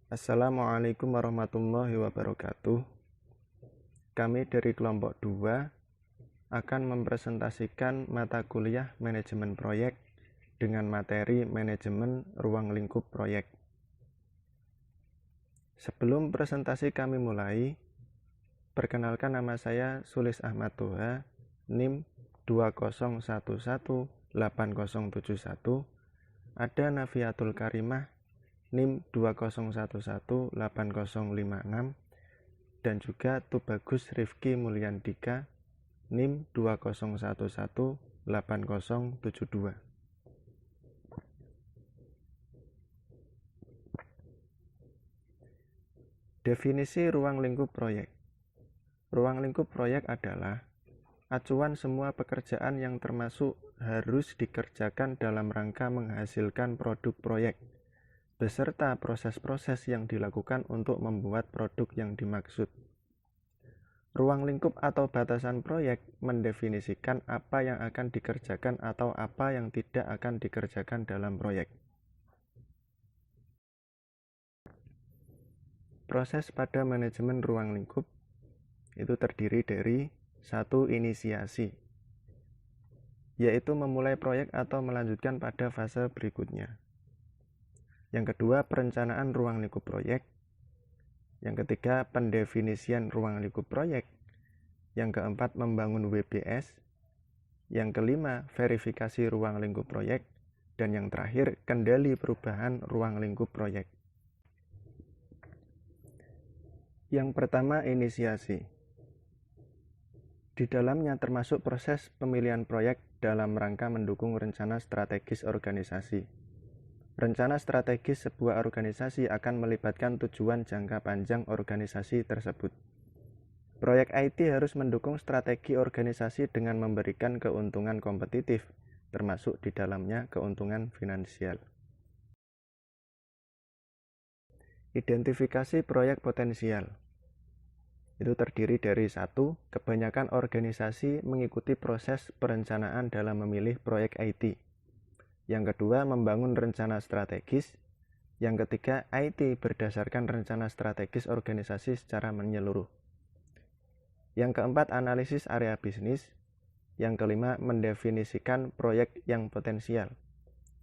Assalamualaikum warahmatullahi wabarakatuh. Kami dari kelompok 2 akan mempresentasikan mata kuliah manajemen proyek dengan materi manajemen ruang lingkup proyek. Sebelum presentasi kami mulai, perkenalkan nama saya Sulis Ahmad Toha, NIM 20118071, ada Nafiatul Karimah, NIM 20118056, dan juga Tubagus Rifki Mulyandika, NIM 20118072. Definisi ruang lingkup proyek. Ruang lingkup proyek adalah acuan semua pekerjaan yang termasuk harus dikerjakan dalam rangka menghasilkan produk proyek, beserta proses-proses yang dilakukan untuk membuat produk yang dimaksud. Ruang lingkup atau batasan proyek mendefinisikan apa yang akan dikerjakan atau apa yang tidak akan dikerjakan dalam proyek. Proses pada manajemen ruang lingkup itu terdiri dari 1. Inisiasi, yaitu memulai proyek atau melanjutkan pada fase berikutnya. Yang kedua, perencanaan ruang lingkup proyek. Yang ketiga, pendefinisian ruang lingkup proyek. Yang keempat, membangun WBS. Yang kelima, verifikasi ruang lingkup proyek. Dan yang terakhir, kendali perubahan ruang lingkup proyek. Yang pertama, inisiasi. Di dalamnya termasuk proses pemilihan proyek dalam rangka mendukung rencana strategis organisasi. Rencana strategis sebuah organisasi akan melibatkan tujuan jangka panjang organisasi tersebut. Proyek IT harus mendukung strategi organisasi dengan memberikan keuntungan kompetitif, termasuk di dalamnya keuntungan finansial. Identifikasi proyek potensial. Itu terdiri dari 1. Kebanyakan organisasi mengikuti proses perencanaan dalam memilih proyek IT. Yang kedua, membangun rencana strategis. Yang ketiga, IT berdasarkan rencana strategis organisasi secara menyeluruh. Yang keempat, analisis area bisnis. Yang kelima, mendefinisikan proyek yang potensial.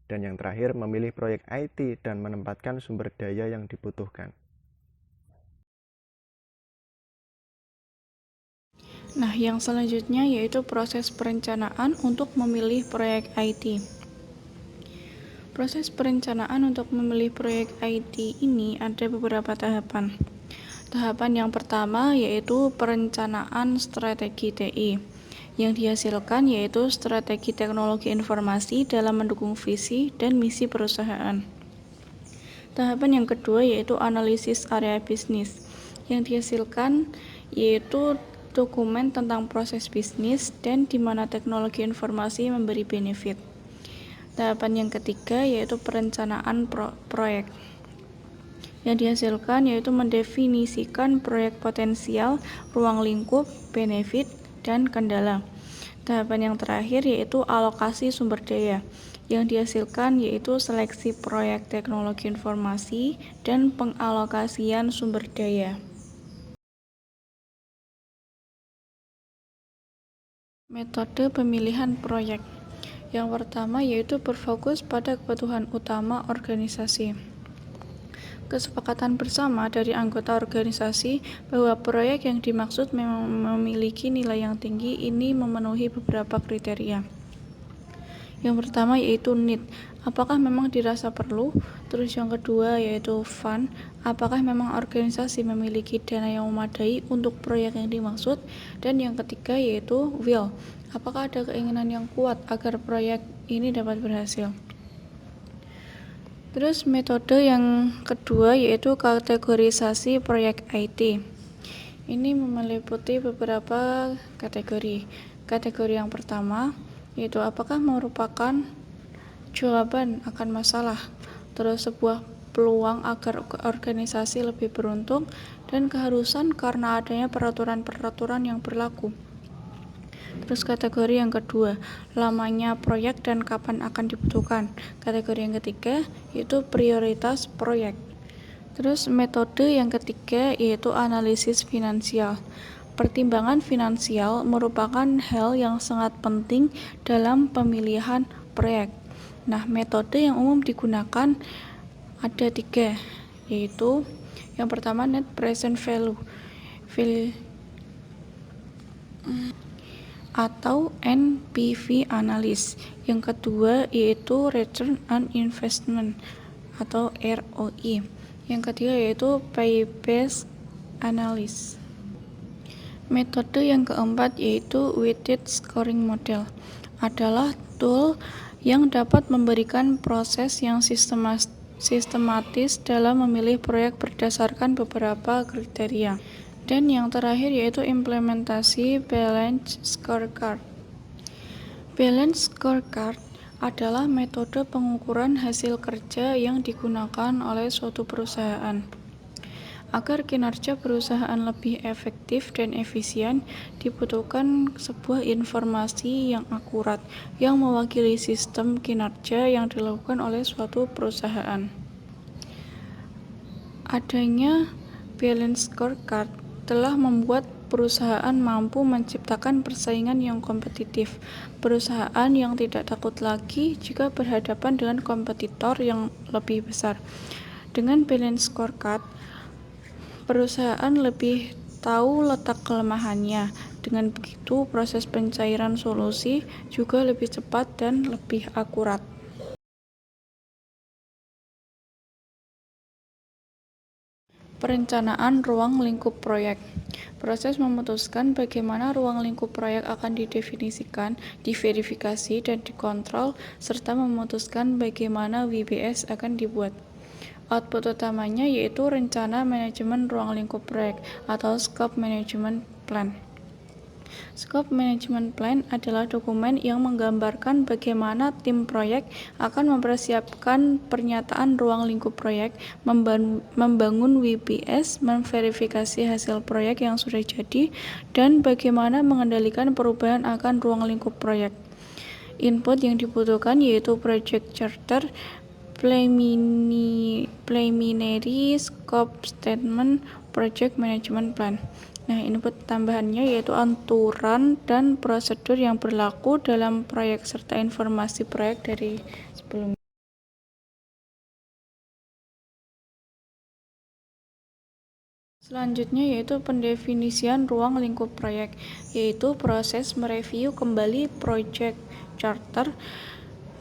Dan yang terakhir, memilih proyek IT dan menempatkan sumber daya yang dibutuhkan. Nah, yang selanjutnya yaitu proses perencanaan untuk memilih proyek IT. Proses perencanaan untuk memilih proyek IT ini ada beberapa tahapan. Tahapan yang pertama yaitu perencanaan strategi TI. Yang dihasilkan yaitu strategi teknologi informasi dalam mendukung visi dan misi perusahaan. Tahapan yang kedua yaitu analisis area bisnis. Yang dihasilkan yaitu dokumen tentang proses bisnis dan di mana teknologi informasi memberi benefit. Tahapan yang ketiga yaitu perencanaan proyek. Yang dihasilkan yaitu mendefinisikan proyek potensial, ruang lingkup, benefit, dan kendala. Tahapan yang terakhir yaitu alokasi sumber daya. Yang dihasilkan yaitu seleksi proyek teknologi informasi dan pengalokasian sumber daya. Metode pemilihan proyek. Yang pertama yaitu berfokus pada kebutuhan utama organisasi. Kesepakatan bersama dari anggota organisasi bahwa proyek yang dimaksud memang memiliki nilai yang tinggi ini memenuhi beberapa kriteria. Yang pertama yaitu need, apakah memang dirasa perlu? Terus yang kedua yaitu fund, apakah memang organisasi memiliki dana yang memadai untuk proyek yang dimaksud? Dan yang ketiga yaitu will, apakah ada keinginan yang kuat agar proyek ini dapat berhasil? Terus metode yang kedua yaitu kategorisasi proyek IT. Ini meliputi beberapa kategori. Kategori yang pertama yaitu apakah merupakan jawaban akan masalah, terus sebuah peluang agar organisasi lebih beruntung, dan keharusan karena adanya peraturan-peraturan yang berlaku. Terus kategori yang kedua, lamanya proyek dan kapan akan dibutuhkan. Kategori yang ketiga yaitu prioritas proyek. Terus metode yang ketiga yaitu analisis finansial. Pertimbangan finansial merupakan hal yang sangat penting dalam pemilihan proyek. Nah, metode yang umum digunakan ada 3, yaitu yang pertama net present value atau NPV analysis. Yang kedua yaitu return on investment atau ROI. Yang ketiga yaitu payback analysis. Metode yang keempat yaitu weighted scoring model adalah tool yang dapat memberikan proses yang sistematis dalam memilih proyek berdasarkan beberapa kriteria. Dan yang terakhir yaitu implementasi Balanced Scorecard. Balanced Scorecard adalah metode pengukuran hasil kerja yang digunakan oleh suatu perusahaan. Agar kinerja perusahaan lebih efektif dan efisien, dibutuhkan sebuah informasi yang akurat yang mewakili sistem kinerja yang dilakukan oleh suatu perusahaan. Adanya Balanced Scorecard telah membuat perusahaan mampu menciptakan persaingan yang kompetitif. Perusahaan yang tidak takut lagi jika berhadapan dengan kompetitor yang lebih besar. Dengan Balanced Scorecard, perusahaan lebih tahu letak kelemahannya. Dengan begitu, proses pencairan solusi juga lebih cepat dan lebih akurat. Perencanaan ruang lingkup proyek. Proses memutuskan bagaimana ruang lingkup proyek akan didefinisikan, diverifikasi, dan dikontrol, serta memutuskan bagaimana WBS akan dibuat. Output utamanya yaitu rencana manajemen ruang lingkup proyek atau Scope Management Plan. Scope Management Plan adalah dokumen yang menggambarkan bagaimana tim proyek akan mempersiapkan pernyataan ruang lingkup proyek, membangun WBS, memverifikasi hasil proyek yang sudah jadi, dan bagaimana mengendalikan perubahan akan ruang lingkup proyek. Input yang dibutuhkan yaitu Project Charter, Preliminary Scope Statement, Project Management Plan. Nah, input tambahannya yaitu aturan dan prosedur yang berlaku dalam proyek serta informasi proyek dari sebelumnya. Selanjutnya yaitu pendefinisian ruang lingkup proyek, yaitu proses mereview kembali Project Charter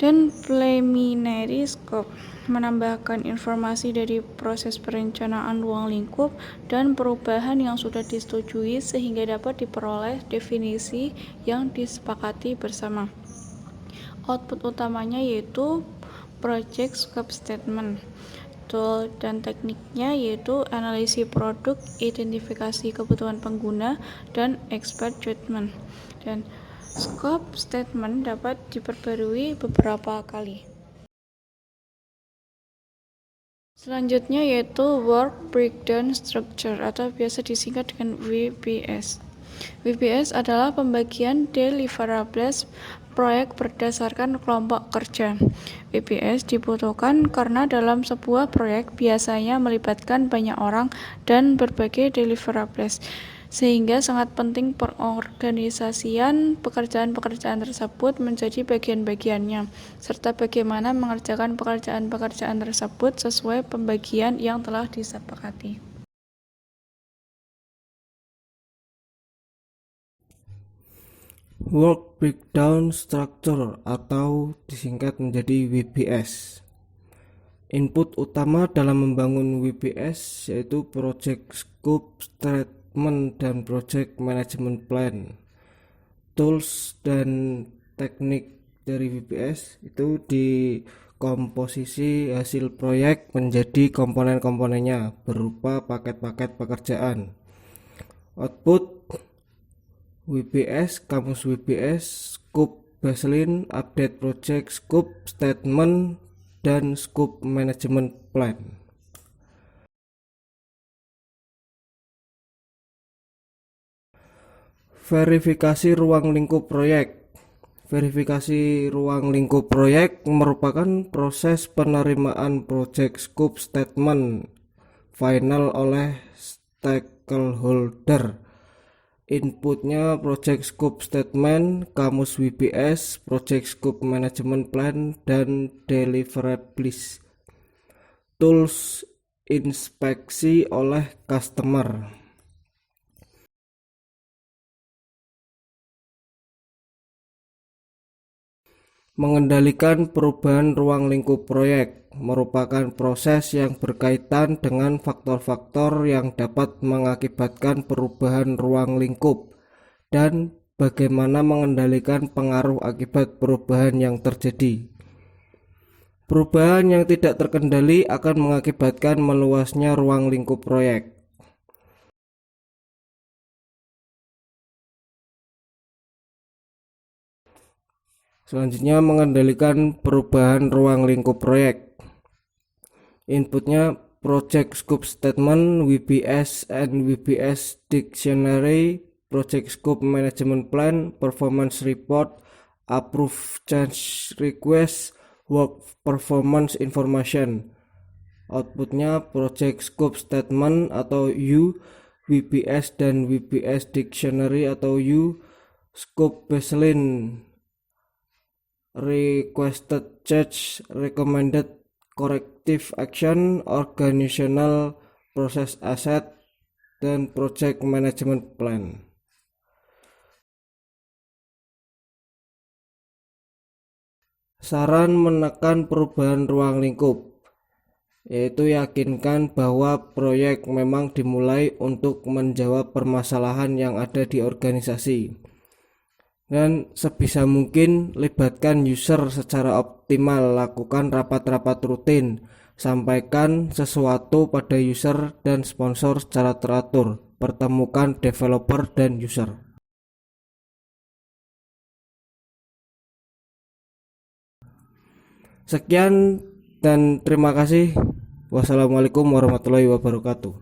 dan Preliminary Scope, menambahkan informasi dari proses perencanaan ruang lingkup dan perubahan yang sudah disetujui sehingga dapat diperoleh definisi yang disepakati bersama. Output utamanya yaitu Project Scope Statement. Tool dan tekniknya yaitu analisis produk, identifikasi kebutuhan pengguna, dan expert judgment. Dan Scope Statement dapat diperbarui beberapa kali. Selanjutnya yaitu Work Breakdown Structure atau biasa disingkat dengan WBS. WBS adalah pembagian deliverables proyek berdasarkan kelompok kerja. WBS dibutuhkan karena dalam sebuah proyek biasanya melibatkan banyak orang dan berbagai deliverables, sehingga sangat penting pengorganisasian pekerjaan-pekerjaan tersebut menjadi bagian-bagiannya, serta bagaimana mengerjakan pekerjaan-pekerjaan tersebut sesuai pembagian yang telah disepakati. Work Breakdown Structure atau disingkat menjadi WBS. Input utama dalam membangun WBS yaitu Project Scope Statement dan Project Management Plan. Tools dan teknik dari WBS itu dikomposisi hasil proyek menjadi komponen-komponennya berupa paket-paket pekerjaan. Output WBS, kamus WBS, Scope Baseline, Update Project Scope Statement, dan Scope Management Plan. Verifikasi ruang lingkup proyek. Verifikasi ruang lingkup proyek merupakan proses penerimaan Project Scope Statement final oleh stakeholder. Inputnya project scope statement, kamus WBS, project scope management plan, dan deliverables. Tools inspeksi oleh customer. Mengendalikan perubahan ruang lingkup proyek merupakan proses yang berkaitan dengan faktor-faktor yang dapat mengakibatkan perubahan ruang lingkup dan bagaimana mengendalikan pengaruh akibat perubahan yang terjadi. Perubahan yang tidak terkendali akan mengakibatkan meluasnya ruang lingkup proyek. Selanjutnya, mengendalikan perubahan ruang lingkup proyek. Inputnya project scope statement, WBS and WBS dictionary, project scope management plan, performance report, approve change request, work performance information. Outputnya project scope statement atau U, WBS dan WBS dictionary atau U, scope baseline, requested change, recommended corrective action, organizational process asset, dan project management plan. Saran menekan perubahan ruang lingkup, yaitu yakinkan bahwa proyek memang dimulai untuk menjawab permasalahan yang ada di organisasi. Dan sebisa mungkin libatkan user secara optimal, lakukan rapat-rapat rutin, sampaikan sesuatu pada user dan sponsor secara teratur, pertemukan developer dan user. Sekian dan terima kasih. Wassalamualaikum warahmatullahi wabarakatuh.